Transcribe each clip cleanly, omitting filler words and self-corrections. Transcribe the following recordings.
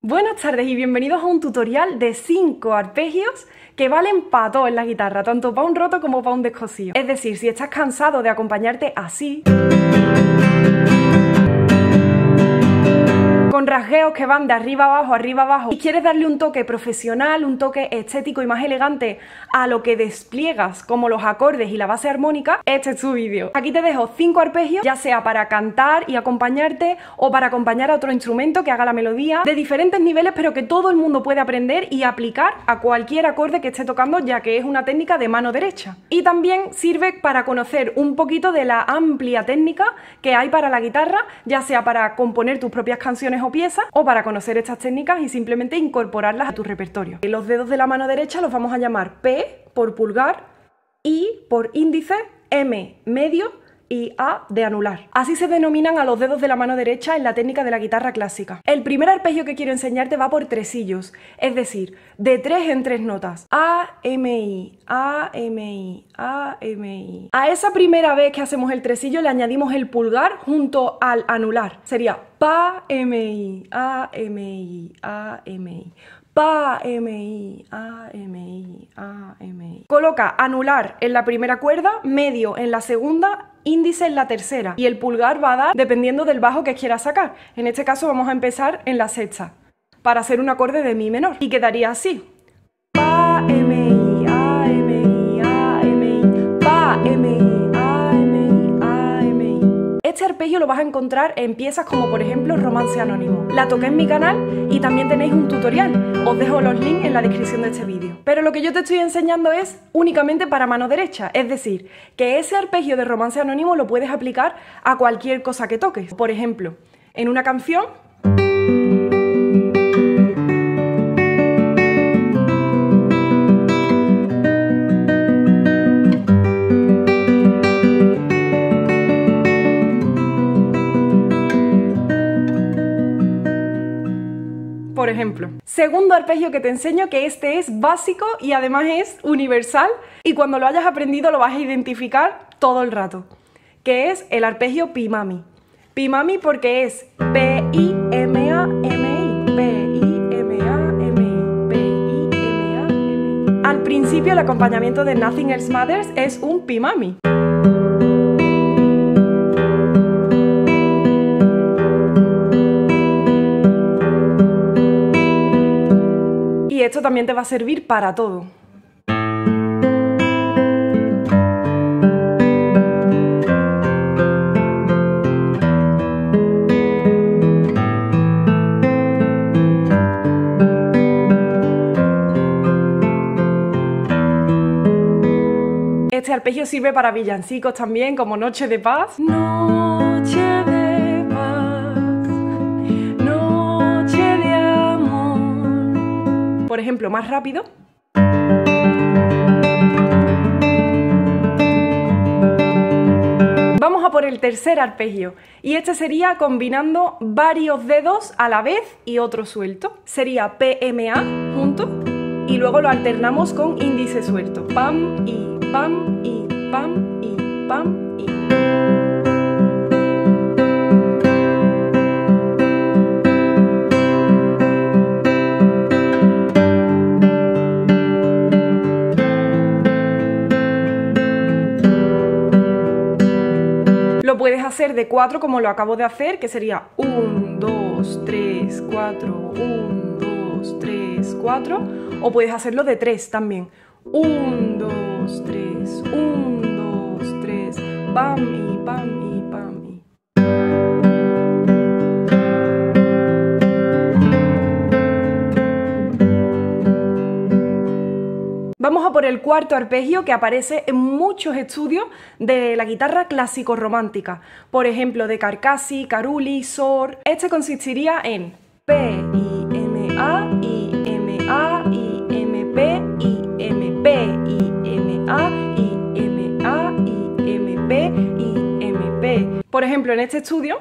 Buenas tardes y bienvenidos a un tutorial de 5 arpegios que valen para todo en la guitarra, tanto para un roto como para un descosido. Es decir, si estás cansado de acompañarte así, con rasgueos que van de arriba abajo, y quieres darle un toque profesional, un toque estético y más elegante a lo que despliegas como los acordes y la base armónica, este es tu vídeo. Aquí te dejo 5 arpegios, ya sea para cantar y acompañarte o para acompañar a otro instrumento que haga la melodía, de diferentes niveles, pero que todo el mundo puede aprender y aplicar a cualquier acorde que esté tocando, ya que es una técnica de mano derecha. Y también sirve para conocer un poquito de la amplia técnica que hay para la guitarra, ya sea para componer tus propias canciones o piezas, o para conocer estas técnicas y simplemente incorporarlas a tu repertorio. Los dedos de la mano derecha los vamos a llamar P por pulgar, I por índice, M medio y A de anular. Así se denominan a los dedos de la mano derecha en la técnica de la guitarra clásica. El primer arpegio que quiero enseñarte va por tresillos, es decir, de 3 en 3 notas. A, M, I, A, M, I, A, M, I. A esa primera vez que hacemos el tresillo le añadimos el pulgar junto al anular. Sería Pa, M, I, A, M, I, A, M, I. Pa, M, I, A, M, I, A, M, I. Coloca anular en la primera cuerda, medio en la segunda, índice en la tercera. Y el pulgar va a dar dependiendo del bajo que quieras sacar. En este caso vamos a empezar en la sexta, para hacer un acorde de mi menor. Y quedaría así. Pa, M, I, A, M, I, A, M, I. Pa, M, I, A, M, I, A, M, I. Este arpegio lo vas a encontrar en piezas como por ejemplo Romance Anónimo. La toqué en mi canal y también tenéis un tutorial. Os dejo los links en la descripción de este vídeo. Pero lo que yo te estoy enseñando es únicamente para mano derecha, es decir, que ese arpegio de Romance Anónimo lo puedes aplicar a cualquier cosa que toques. Por ejemplo, en una canción, por ejemplo. Segundo arpegio que te enseño, que este es básico y además es universal, y cuando lo hayas aprendido lo vas a identificar todo el rato, que es el arpegio Pi Mami. Pi Mami porque es P, I, M, A, M, I, P, I, M, A, M, I, P, I, M, A, M, I. Al principio el acompañamiento de Nothing Else Matters es un Pi Mami. Y esto también te va a servir para todo. Este arpegio sirve para villancicos también, como Noche de Paz. Noche de paz, noche de amor. Por ejemplo, más rápido. Vamos a por el tercer arpegio, y este sería combinando varios dedos a la vez y otro suelto. Sería PMA junto y luego lo alternamos con índice suelto. Pam y pam y pam y pam y. Lo puedes hacer de 4 como lo acabo de hacer, que sería 1, 2, 3, 4, 1, 2, 3, 4, o puedes hacerlo de 3 también. 1, 2, 3, 1, 2, 3, pam y pam y pam y. Vamos a por el cuarto arpegio, que aparece en muchos estudios de la guitarra clásico-romántica. Por ejemplo, de Carcassi, Carulli, Sor. Este consistiría en P, I, M, A, I, M, A, I, M, P, I, M, P, I, M, A, I, M, A, I, M, P, I, M, P. Por ejemplo, en este estudio,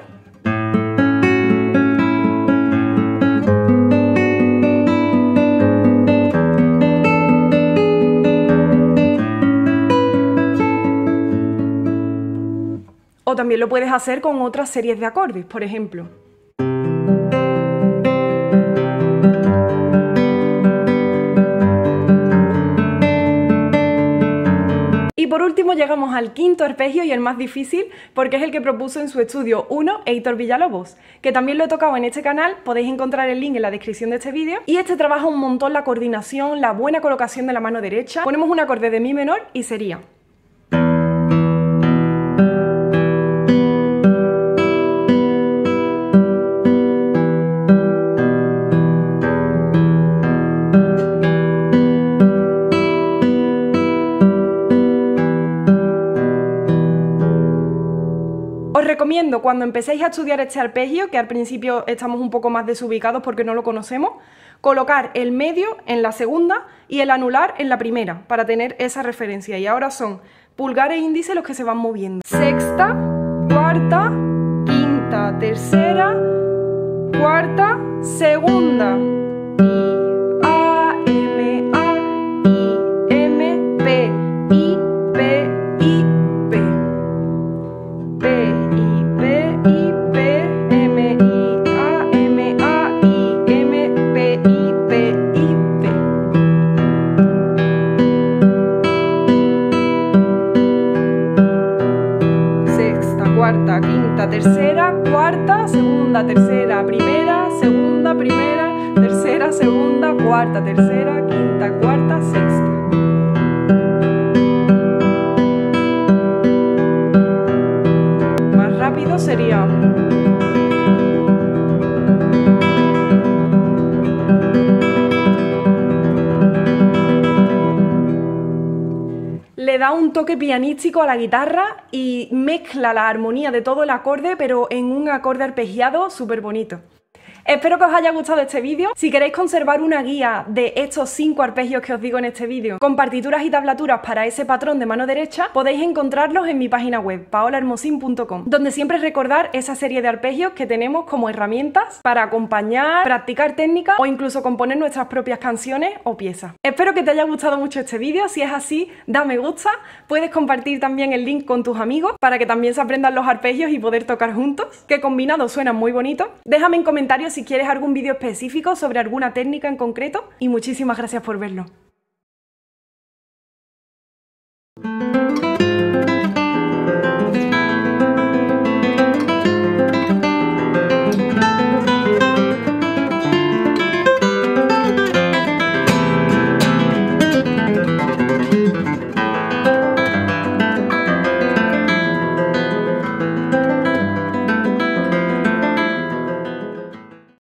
o también lo puedes hacer con otras series de acordes, por ejemplo. último llegamos al quinto arpegio y el más difícil, porque es el que propuso en su estudio 1 Heitor Villalobos, que también lo he tocado en este canal, podéis encontrar el link en la descripción de este vídeo. Y este trabaja un montón la coordinación, la buena colocación de la mano derecha. Ponemos un acorde de mi menor y sería... Os recomiendo cuando empecéis a estudiar este arpegio, que al principio estamos un poco más desubicados porque no lo conocemos, colocar el medio en la segunda y el anular en la primera, para tener esa referencia. Y ahora son pulgar e índice los que se van moviendo. Sexta, cuarta, quinta, tercera, cuarta, segunda. Cuarta, quinta, tercera, cuarta, segunda, tercera, primera, segunda, primera, tercera, segunda, cuarta, tercera, quinta, cuarta, sexta. Más rápido sería... Le da un toque pianístico a la guitarra y mezcla la armonía de todo el acorde, pero en un acorde arpegiado súper bonito. Espero que os haya gustado este vídeo. Si queréis conservar una guía de estos 5 arpegios que os digo en este vídeo, con partituras y tablaturas para ese patrón de mano derecha, podéis encontrarlos en mi página web, paolahermosin.com, donde siempre recordar esa serie de arpegios que tenemos como herramientas para acompañar, practicar técnicas o incluso componer nuestras propias canciones o piezas. Espero que te haya gustado mucho este vídeo. Si es así, da me gusta. Puedes compartir también el link con tus amigos para que también se aprendan los arpegios y poder tocar juntos, que combinados suenan muy bonitos. Déjame en comentarios si quieres algún vídeo específico sobre alguna técnica en concreto y muchísimas gracias por verlo.